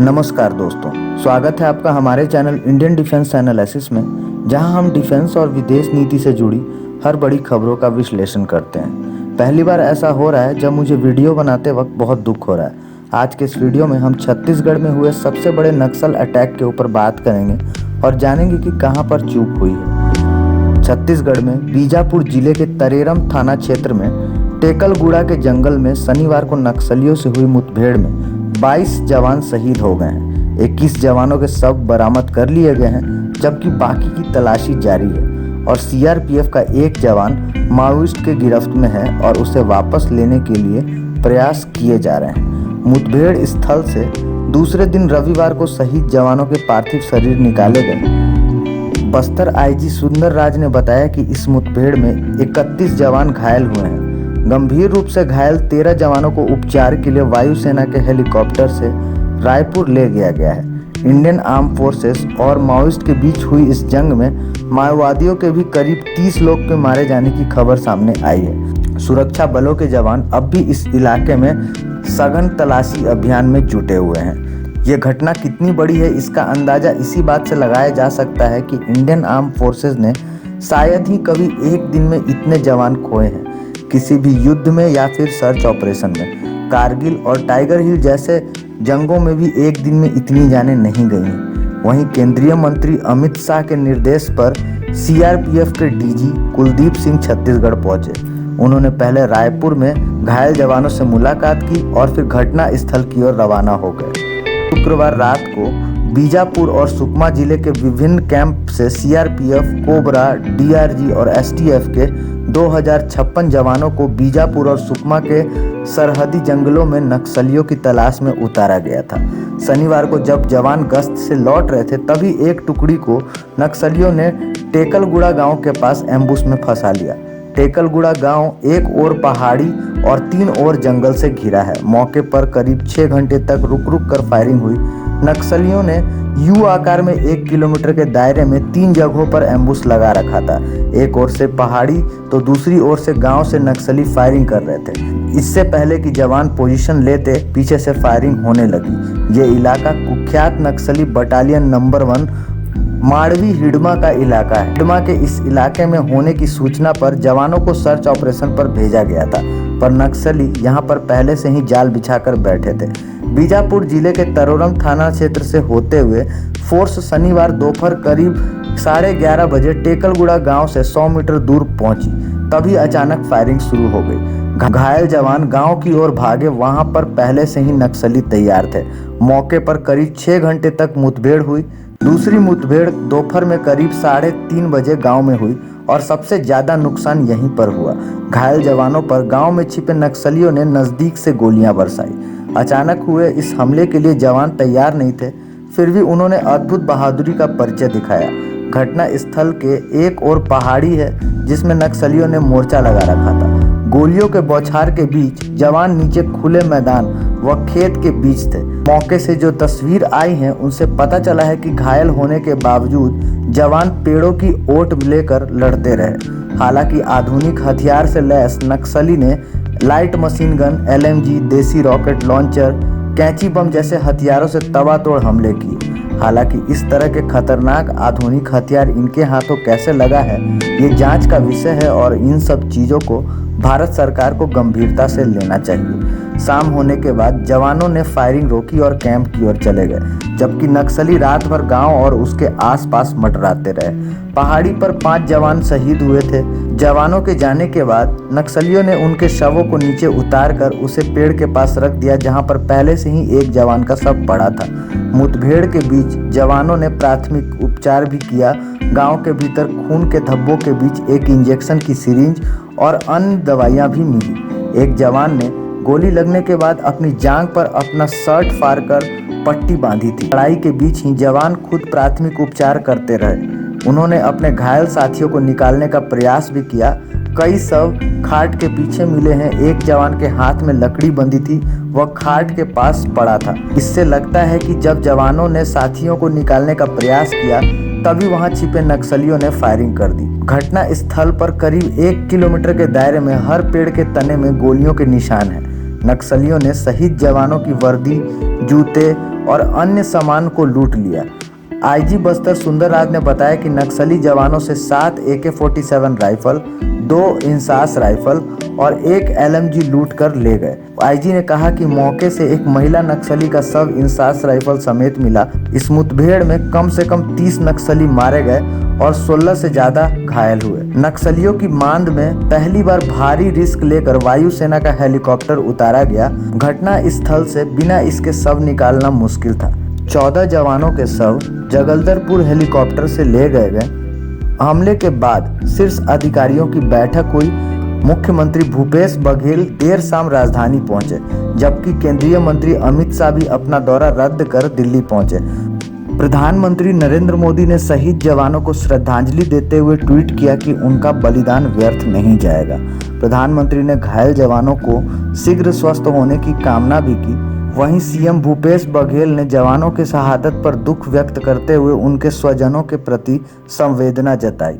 नमस्कार दोस्तों, स्वागत है आपका हमारे चैनल इंडियन डिफेंस एनालिसिस में, जहां हम डिफेंस और विदेश नीति से जुड़ी हर बड़ी खबरों का विश्लेषण करते हैं। पहली बार ऐसा हो रहा है जब मुझे वीडियो बनाते वक्त बहुत दुख हो रहा है। आज के इस वीडियो में हम छत्तीसगढ़ में हुए सबसे बड़े नक्सल अटैक के ऊपर बात करेंगे और जानेंगे कि कहां पर चूक हुई है। छत्तीसगढ़ में बीजापुर जिले के तरेरम थाना क्षेत्र में टेकलगुड़ा के जंगल में शनिवार को नक्सलियों से हुई मुठभेड़ में 22 जवान शहीद हो गए हैं। 21 जवानों के शव बरामद कर लिए गए हैं, जबकि बाकी की तलाशी जारी है और सीआरपीएफ का एक जवान माओइस्ट के गिरफ्त में है और उसे वापस लेने के लिए प्रयास किए जा रहे हैं। मुठभेड़ स्थल से दूसरे दिन रविवार को शहीद जवानों के पार्थिव शरीर निकाले गए। बस्तर आईजी सुंदर राज ने बताया कि इस मुठभेड़ में 31 जवान घायल हुए हैं। गंभीर रूप से घायल 13 जवानों को उपचार के लिए वायुसेना के हेलीकॉप्टर से रायपुर ले गया गया है। इंडियन आर्म फोर्सेस और माओइस्ट के बीच हुई इस जंग में माओवादियों के भी करीब 30 लोग के मारे जाने की खबर सामने आई है। सुरक्षा बलों के जवान अब भी इस इलाके में सघन तलाशी अभियान में जुटे हुए हैं। ये घटना कितनी बड़ी है, इसका अंदाजा इसी बात से लगाया जा सकता है कि इंडियन आर्म फोर्सेस ने शायद ही कभी एक दिन में इतने जवान खोए हैं, किसी भी युद्ध में या फिर सर्च ऑपरेशन में। कारगिल और टाइगर हिल जैसे जंगों में भी एक दिन में इतनी जानें नहीं गई हैं। वहीं केंद्रीय मंत्री अमित शाह के निर्देश पर सीआरपीएफ के डीजी कुलदीप सिंह छत्तीसगढ़ पहुंचे। उन्होंने पहले रायपुर में घायल जवानों से मुलाकात की और फिर घटना स्थल की ओर रवाना हो गए। शुक्रवार रात को बीजापुर और सुकमा जिले के विभिन्न कैंप से सीआरपीएफ, कोबरा, डीआरजी और एसटीएफ के 2056 जवानों को बीजापुर और सुकमा के सरहदी जंगलों में नक्सलियों की तलाश में उतारा गया था। शनिवार को जब जवान गश्त से लौट रहे थे, तभी एक टुकड़ी को नक्सलियों ने टेकलगुड़ा गांव के पास एम्बुश में फंसा लिया। टेकलगुड़ा गांव एक ओर पहाड़ी और 3 ओर जंगल से घिरा है। मौके पर करीब 6 घंटे तक रुक रुक कर फायरिंग हुई। नक्सलियों ने यू आकार में 1 किलोमीटर के दायरे में 3 जगहों पर एम्बुश लगा रखा था। एक ओर से पहाड़ी तो दूसरी ओर से गांव से नक्सली फायरिंग कर रहे थे। इससे पहले कि जवान पोजीशन लेते, पीछे से फायरिंग होने लगी। ये इलाका कुख्यात नक्सली बटालियन नंबर 1 माड़वी हिडमा का इलाका है। हिडमा के इस इलाके में होने की सूचना पर जवानों को सर्च ऑपरेशन पर भेजा गया था, पर नक्सली यहां पर पहले से ही जाल बिछाकर बैठे थे। बीजापुर जिले के तरोरम थाना क्षेत्र से होते हुए फोर्स शनिवार दोपहर करीब 11:30 बजे टेकलगुड़ा गांव से 100 मीटर दूर पहुंची। तभी अचानक फायरिंग शुरू हो गई। घायल जवान गांव की ओर भागे। वहां पर पहले से ही नक्सली तैयार थे। मौके पर करीब 6 घंटे तक मुठभेड़ हुई। दूसरी मुठभेड़ दोपहर में करीब 3:30 बजे गांव में हुई और सबसे ज्यादा नुकसान यहीं पर हुआ। घायल जवानों पर गांव में छिपे नक्सलियों ने नजदीक से गोलियां बरसाई। अचानक हुए इस हमले के लिए जवान तैयार नहीं थे, फिर भी उन्होंने अद्भुत बहादुरी का परिचय दिखाया। घटना स्थल के एक ओर पहाड़ी है, जिसमें नक्सलियों ने मोर्चा लगा रखा था। गोलियों के बौछार के बीच जवान नीचे खुले मैदान व खेत के बीच थे। मौके से जो तस्वीर आई है, उनसे पता चला है कि घायल होने के बावजूद जवान पेड़ों की ओट लेकर लड़ते रहे। हालांकि आधुनिक हथियार से लैस नक्सली ने लाइट मशीन गन, एलएमजी, देसी रॉकेट लॉन्चर, कैंची बम जैसे हथियारों से तबातोड़ हमले किए। हालांकि इस तरह के खतरनाक आधुनिक हथियार इनके हाथों कैसे लगा है, ये जांच का विषय है और इन सब चीज़ों को भारत सरकार को गंभीरता से लेना चाहिए। शाम होने के बाद जवानों ने फायरिंग रोकी और कैंप की ओर चले गए, जबकि नक्सली रात भर गांव और उसके आसपास मंडराते रहे। पहाड़ी पर 5 जवान शहीद हुए थे। जवानों के जाने के बाद नक्सलियों ने उनके शवों को नीचे उतार कर उसे पेड़ के पास रख दिया, जहां पर पहले से ही एक जवान का शव पड़ा था। मुठभेड़ के बीच जवानों ने प्राथमिक उपचार भी किया। गांव के भीतर खून के धब्बों के बीच एक इंजेक्शन की सिरिंज और अन्य दवाइयां भी मिली। एक जवान ने गोली लगने के बाद अपनी जांघ पर अपना शर्ट फाड़कर पट्टी बांधी थी। लड़ाई के बीच ही जवान खुद प्राथमिक उपचार करते रहे। उन्होंने अपने घायल साथियों को निकालने का प्रयास भी किया। कई शव खाट के पीछे मिले हैं। एक जवान के हाथ में लकड़ी बंधी थी, वह खाट के पास पड़ा था। इससे लगता है कि जब जवानों ने साथियों को निकालने का प्रयास किया, तभी वहां छिपे नक्सलियों ने फायरिंग कर दी। घटना स्थल पर करीब 1 किलोमीटर के दायरे में हर पेड़ के तने में गोलियों के निशान हैं। नक्सलियों ने शहीद जवानों की वर्दी, जूते और अन्य सामान को लूट लिया। आईजी बस्तर सुंदरराज ने बताया कि नक्सली जवानों से 7 AK-47 राइफल, 2 इंसास राइफल और 1 LMG लूट कर ले गए। आईजी ने कहा कि मौके से एक महिला नक्सली का शव इंसास राइफल समेत मिला। इस मुठभेड़ में कम से कम 30 नक्सली मारे गए और 16 से ज्यादा घायल हुए। नक्सलियों की मांद में पहली बार भारी रिस्क लेकर वायुसेना का हेलीकॉप्टर उतारा गया। घटना स्थल से बिना इसके शव निकालना मुश्किल था। 14 जवानों के शव जगदलपुर हेलीकॉप्टर से ले गए। हमले के बाद शीर्ष अधिकारियों की बैठक हुई। मुख्यमंत्री भूपेश बघेल देर शाम राजधानी पहुंचे, जबकि केंद्रीय मंत्री अमित शाह भी अपना दौरा रद्द कर दिल्ली पहुंचे। प्रधानमंत्री नरेंद्र मोदी ने शहीद जवानों को श्रद्धांजलि देते हुए ट्वीट किया कि उनका बलिदान व्यर्थ नहीं जाएगा। प्रधानमंत्री ने घायल जवानों को शीघ्र स्वस्थ होने की कामना भी की। वहीं सीएम भूपेश बघेल ने जवानों की शहादत पर दुख व्यक्त करते हुए उनके स्वजनों के प्रति संवेदना जताई।